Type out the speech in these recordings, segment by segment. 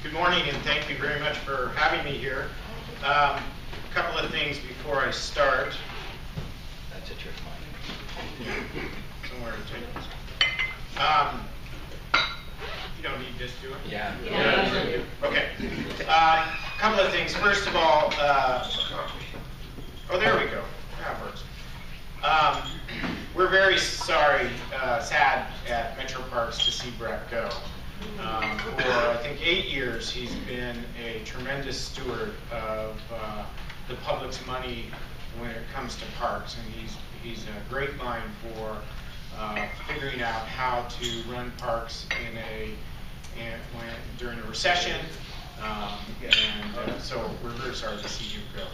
Good morning, and thank you very much for having me here. A couple of things before I start. That's a trick mine. Somewhere to take this. You don't need this, do I? Yeah. Okay. A couple of things. First of all, oh, there we go. That works. We're very sad at Metro Parks to see Brett go. For I think 8 years, he's been a tremendous steward of the public's money when it comes to parks, and he's a great mind for figuring out how to run parks during a recession. So we're very sorry to see you go.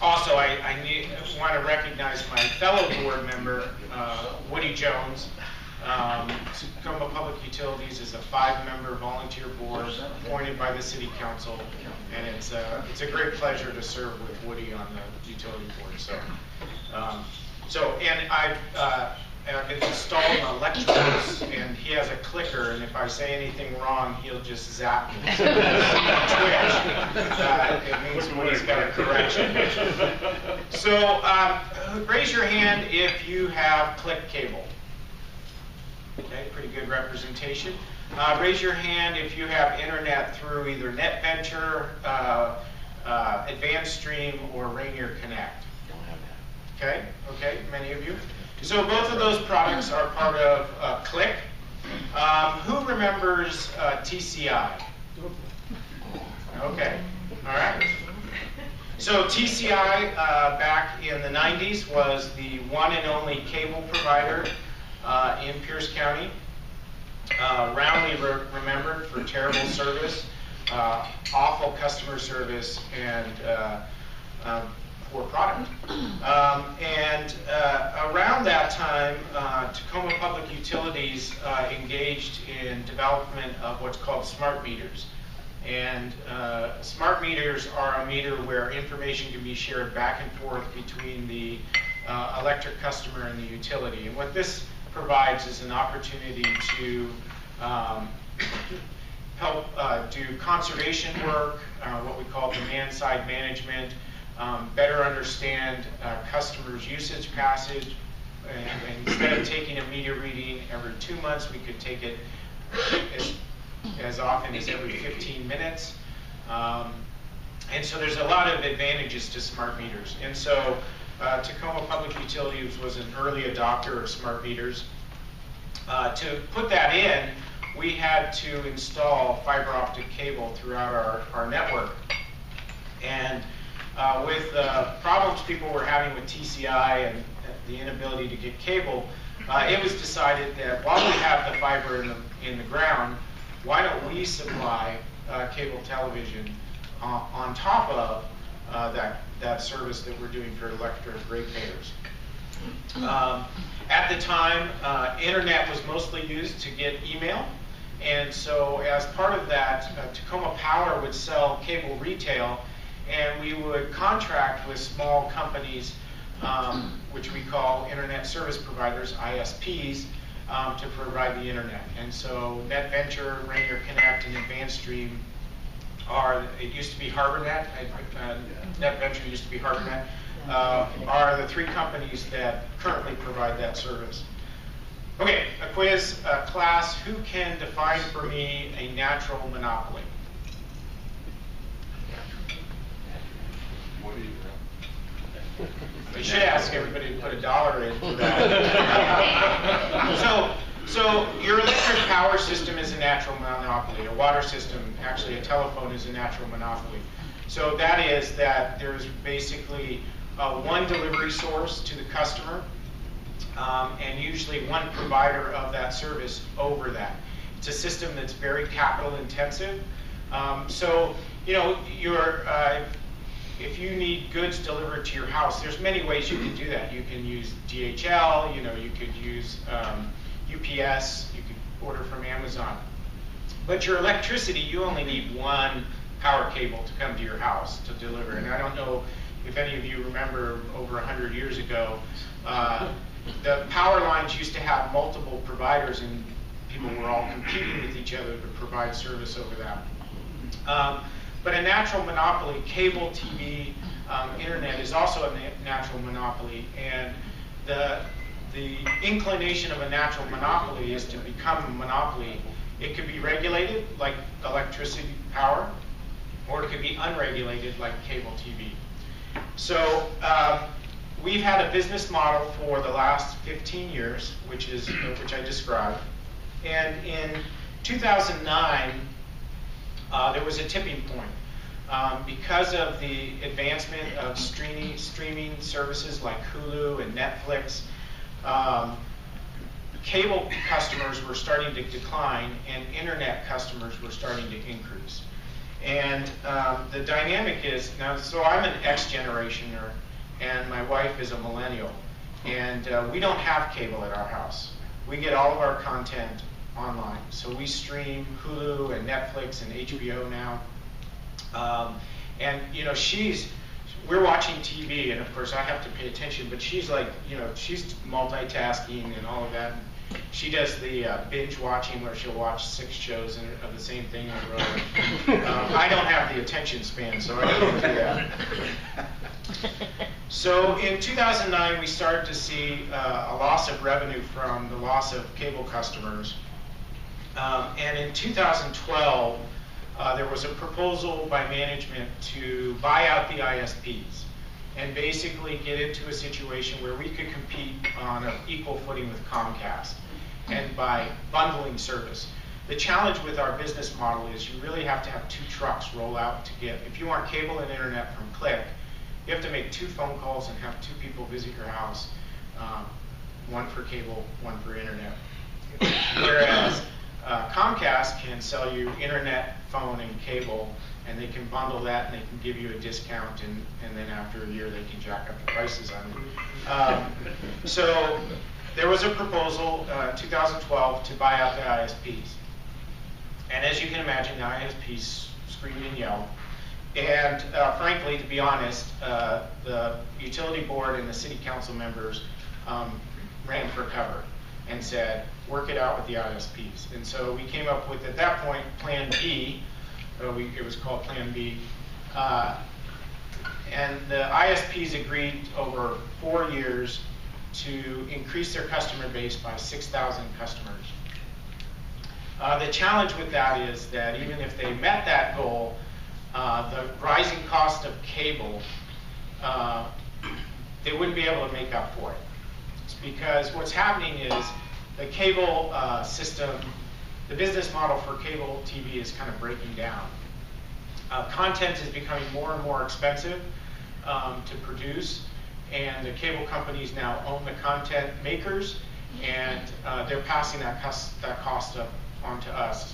Also, I want to recognize my fellow board member, Woody Jones. Tacoma Public Utilities is a 5-member volunteer board appointed by the City Council, and it's a great pleasure to serve with Woody on the utility board. And I've installed electrodes, and he has a clicker, and if I say anything wrong, he'll just zap me. Twitch. It means Woody's got a correction. So raise your hand if you have click cable. Okay, pretty good representation. Raise your hand if you have internet through either NetVenture, Advanced Stream, or Rainier Connect. Don't have that. Okay, many of you. So both of those products are part of Click. Who remembers TCI? Okay, all right. So TCI back in the 90s was the one and only cable provider in Pierce County, roundly remembered for terrible service, awful customer service, and poor product. Around that time, Tacoma Public Utilities engaged in development of what's called smart meters. And smart meters are a meter where information can be shared back and forth between the electric customer and the utility. And what this provides is an opportunity to help do conservation work, what we call demand-side management, better understand customers' usage passage, and instead of taking a meter reading every 2 months, we could take it as often as every 15 minutes. And so there's a lot of advantages to smart meters. And so Tacoma Public Utilities was an early adopter of smart meters. To put that in, we had to install fiber optic cable throughout our network. And with the problems people were having with TCI and the inability to get cable, it was decided that while we have the fiber in the ground, why don't we supply cable television on top of that service that we're doing for electric ratepayers. At the time, internet was mostly used to get email, and so as part of that, Tacoma Power would sell cable retail, and we would contract with small companies, which we call internet service providers, ISPs, to provide the internet. And so NetVenture, Rainier Connect, and Advanced Stream it used to be HarborNet, NetVenture used to be HarborNet, are the 3 companies that currently provide that service. Okay, a quiz, class. Who can define for me a natural monopoly? We should ask everybody to put $1 in for that. So your electric power system is a natural monopoly. A water system, actually a telephone, is a natural monopoly. So that is that there's basically one delivery source to the customer, and usually one provider of that service over that. It's a system that's very capital intensive. So you know, if you need goods delivered to your house, there's many ways you can do that. You can use DHL, you could use UPS, you could order from Amazon. But your electricity, you only need one power cable to come to your house to deliver. And I don't know if any of you remember over 100 years ago, the power lines used to have multiple providers, and people were all competing with each other to provide service over that. But a natural monopoly, cable TV, internet is also a natural monopoly, and the inclination of a natural monopoly is to become a monopoly. It could be regulated, like electricity power, or it could be unregulated, like cable TV. So we've had a business model for the last 15 years, which I described. And in 2009, there was a tipping point. Because of the advancement of streaming services like Hulu and Netflix, cable customers were starting to decline and internet customers were starting to increase. And the dynamic is, now, so I'm an X-generationer and my wife is a millennial. And we don't have cable at our house. We get all of our content online. So we stream Hulu and Netflix and HBO now. And you know, we're watching TV, and of course I have to pay attention, but she's like, you know, she's multitasking and all of that. She does the binge watching where she'll watch 6 shows of the same thing in a row. I don't have the attention span, so I don't do that. So in 2009, we started to see a loss of revenue from the loss of cable customers. And in 2012, there was a proposal by management to buy out the ISPs and basically get into a situation where we could compete on an equal footing with Comcast and by bundling service. The challenge with our business model is you really have to have 2 trucks roll out to get, if you want cable and internet from Click, you have to make 2 phone calls and have 2 people visit your house, 1 for cable, 1 for internet. Whereas Comcast can sell you internet, phone, and cable, and they can bundle that and they can give you a discount, and then after a year they can jack up the prices on it. So there was a proposal 2012 to buy out the ISPs. And as you can imagine, the ISPs screamed and yelled. And frankly, to be honest, the utility board and the city council members ran for cover and said, work it out with the ISPs. And so we came up with, at that point, Plan B. It was called Plan B. And the ISPs agreed over 4 years to increase their customer base by 6,000 customers. The challenge with that is that even if they met that goal, the rising cost of cable, they wouldn't be able to make up for it. It's because what's happening is the cable system, the business model for cable TV is kind of breaking down. Content is becoming more and more expensive to produce, and the cable companies now own the content makers, and they're passing that cost up onto us.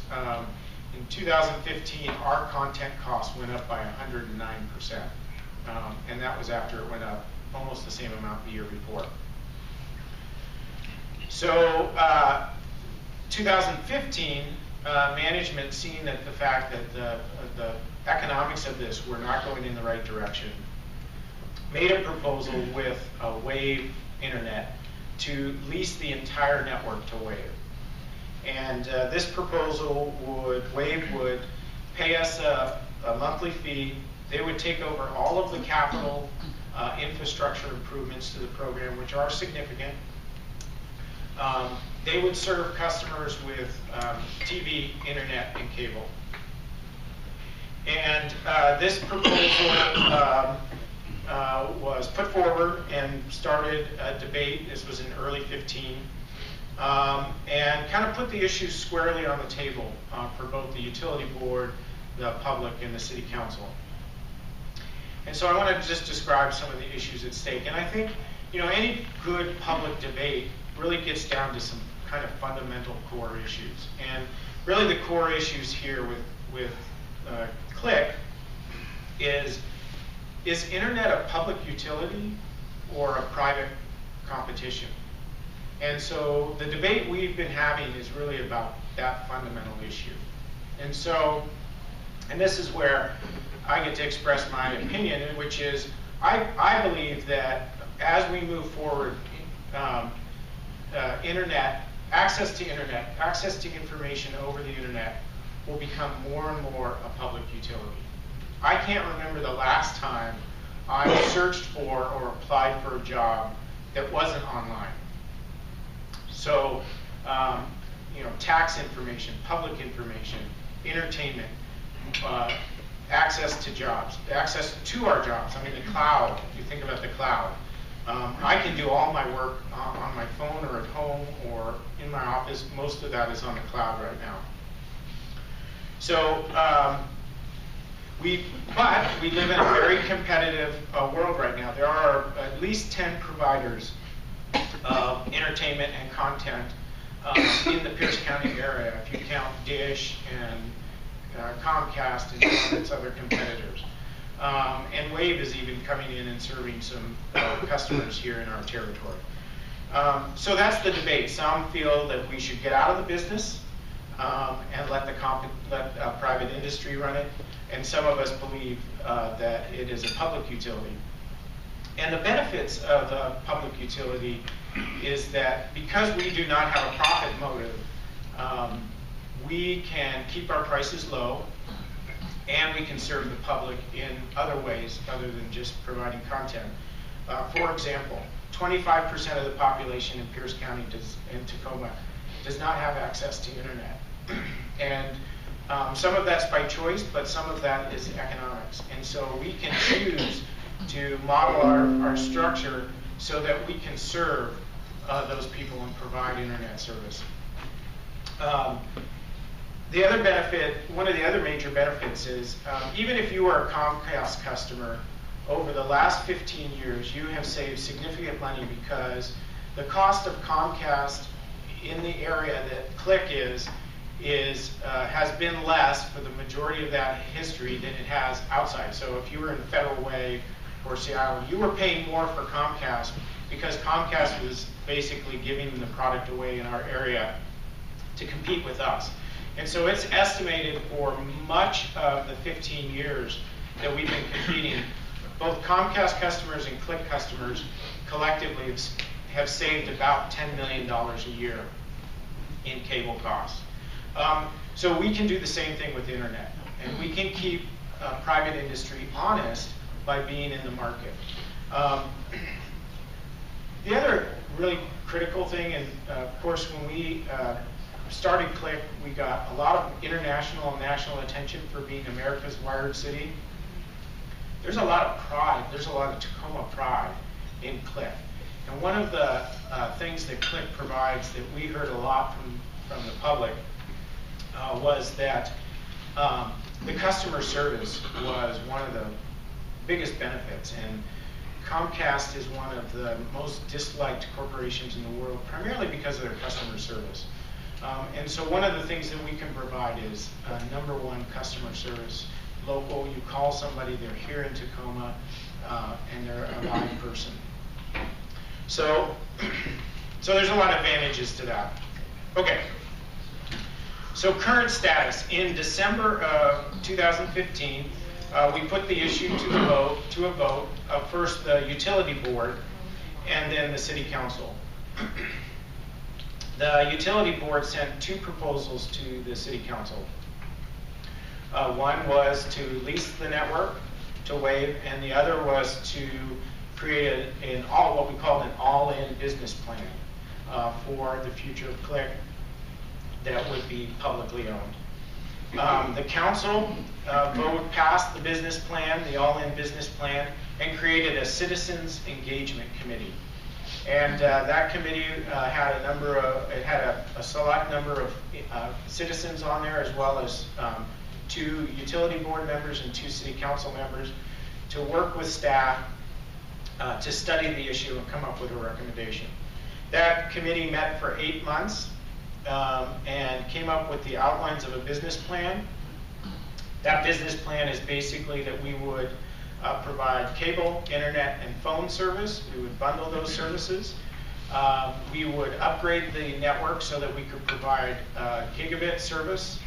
In 2015, our content costs went up by 109%, and that was after it went up almost the same amount the year before. So 2015, management, seeing that the fact that the economics of this were not going in the right direction, made a proposal with Wave Internet to lease the entire network to Wave. And this proposal Wave would pay us a monthly fee. They would take over all of the capital infrastructure improvements to the program, which are significant. They would serve customers with TV, internet, and cable. And this proposal was put forward and started a debate. This was in early 15. And kind of put the issues squarely on the table for both the utility board, the public, and the city council. And so I want to just describe some of the issues at stake. And I think, you know, any good public debate really gets down to some kind of fundamental core issues. And really the core issues here with Click is internet a public utility or a private competition? And so the debate we've been having is really about that fundamental issue. And so, and this is where I get to express my opinion, which is I believe that as we move forward, internet access to internet, access to information over the internet will become more and more a public utility. I can't remember the last time I searched for or applied for a job that wasn't online. So, tax information, public information, entertainment, access to jobs, access to our jobs. I mean, the cloud, if you think about the cloud. I can do all my work on my phone or at home or in my office. Most of that is on the cloud right now. So, but we live in a very competitive world right now. There are at least 10 providers of entertainment and content in the Pierce County area, if you count Dish and Comcast and some of its other competitors. And Wave is even coming in and serving some customers here in our territory. So that's the debate. Some feel that we should get out of the business and let private industry run it. And some of us believe that it is a public utility. And the benefits of a public utility is that because we do not have a profit motive, we can keep our prices low, and we can serve the public in other ways other than just providing content. For example, 25% of the population in Pierce County in Tacoma does not have access to internet. And some of that's by choice, but some of that is economics. And so we can choose to model our structure so that we can serve those people and provide internet service. The other benefit, one of the other major benefits is, even if you are a Comcast customer, over the last 15 years, you have saved significant money because the cost of Comcast in the area that Click has been less for the majority of that history than it has outside. So if you were in Federal Way or Seattle, you were paying more for Comcast because Comcast was basically giving the product away in our area to compete with us. And so it's estimated for much of the 15 years that we've been competing, both Comcast customers and Click customers collectively have saved about $10 million a year in cable costs. So we can do the same thing with the internet, and we can keep private industry honest by being in the market. The other really critical thing, and of course when we started Click, we got a lot of international and national attention for being America's wired city. There's a lot of pride, there's a lot of Tacoma pride in Click. And one of the things that Click provides that we heard a lot from the public was that the customer service was one of the biggest benefits. And Comcast is one of the most disliked corporations in the world, primarily because of their customer service. And so one of the things that we can provide is #1 customer service. Local, you call somebody, they're here in Tacoma, and they're a live person. So there's a lot of advantages to that. Okay. So current status. In December of 2015, we put the issue to a vote of first the utility board and then the city council. The utility board sent 2 proposals to the city council. One was to lease the network to Wave, and the other was to create what we called an all-in business plan for the future of Click that would be publicly owned. The council vote passed the business plan, the all-in business plan, and created a citizens engagement committee. And that committee had a select number of citizens on there, as well as 2 utility board members and 2 city council members, to work with staff to study the issue and come up with a recommendation. That committee met for 8 months and came up with the outlines of a business plan. That business plan is basically that we would provide cable, internet, and phone service. We would bundle those services. We would upgrade the network so that we could provide gigabit service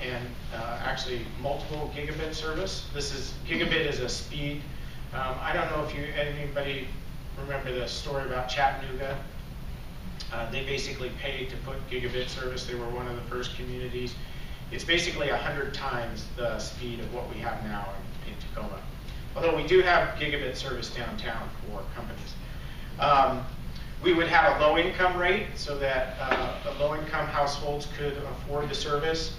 and actually multiple gigabit service. Gigabit is a speed. I don't know if anybody remember the story about Chattanooga. They basically paid to put gigabit service. They were one of the first communities. It's basically 100 times the speed of what we have now in Tacoma. Although we do have gigabit service downtown for companies. We would have a low income rate so that low income households could afford the service.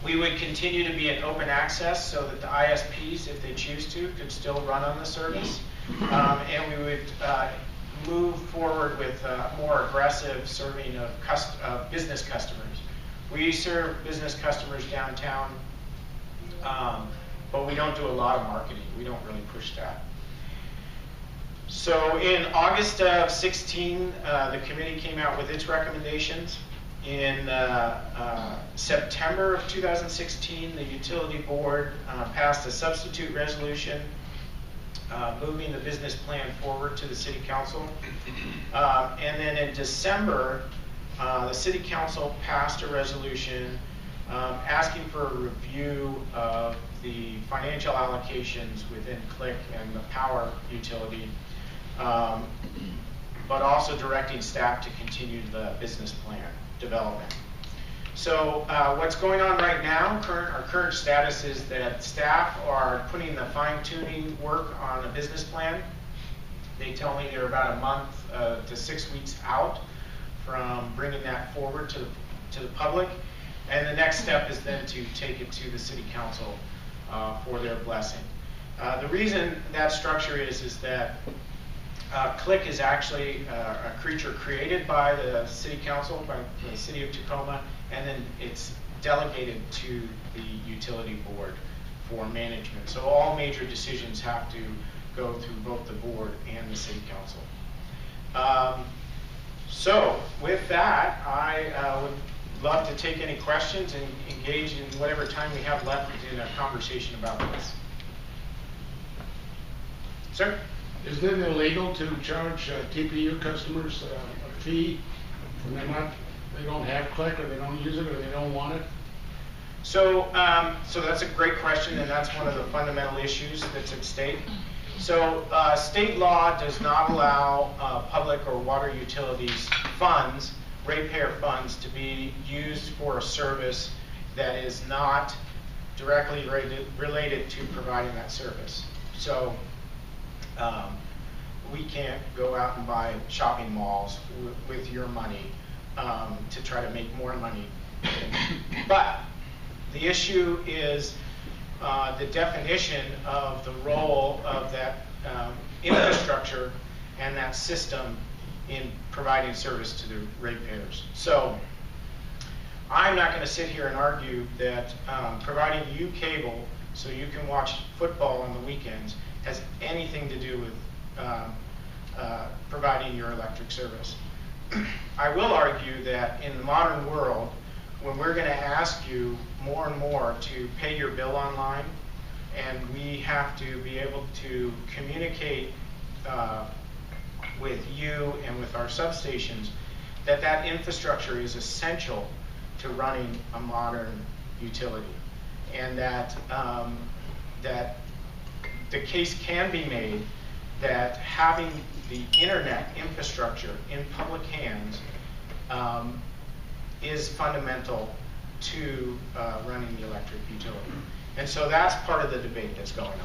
We would continue to be an open access so that the ISPs, if they choose to, could still run on the service. And we would move forward with more aggressive serving of business customers. We serve business customers downtown, but we don't do a lot of marketing. We don't really push that. So in August of 16, the committee came out with its recommendations. In September of 2016, the utility board passed a substitute resolution moving the business plan forward to the city council. And then in December, the city council passed a resolution asking for a review of the financial allocations within CLIC and the power utility, but also directing staff to continue the business plan development. So what's going on right now, our current status is that staff are putting the fine-tuning work on a business plan. They tell me they're about a month to 6 weeks out from bringing that forward to the public. And the next step is then to take it to the city council for their blessing. The reason that structure is that CLIC is actually a creature created by the city council, by the city of Tacoma, and then it's delegated to the utility board for management. So all major decisions have to go through both the board and the city council. So with that, I would love to take any questions and engage in whatever time we have left in a conversation about this. Sir? Is it illegal to charge TPU customers a fee when they don't have CLIC, or they don't use it, or they don't want it? So, so that's a great question, and that's one of the fundamental issues that's at stake. So, state law does not allow public or water utilities funds, ratepayer funds, to be used for a service that is not directly related to providing that service. So, we can't go out and buy shopping malls with your money to try to make more money. But the issue is the definition of the role of that infrastructure and that system in providing service to the ratepayers. So I'm not going to sit here and argue that providing you cable so you can watch football on the weekends has anything to do with providing your electric service. I will argue that in the modern world, when we're going to ask you more and more to pay your bill online, and we have to be able to communicate with you and with our substations, that infrastructure is essential to running a modern utility, and that that the case can be made that having the internet infrastructure in public hands is fundamental to running the electric utility. And so that's part of the debate that's going on.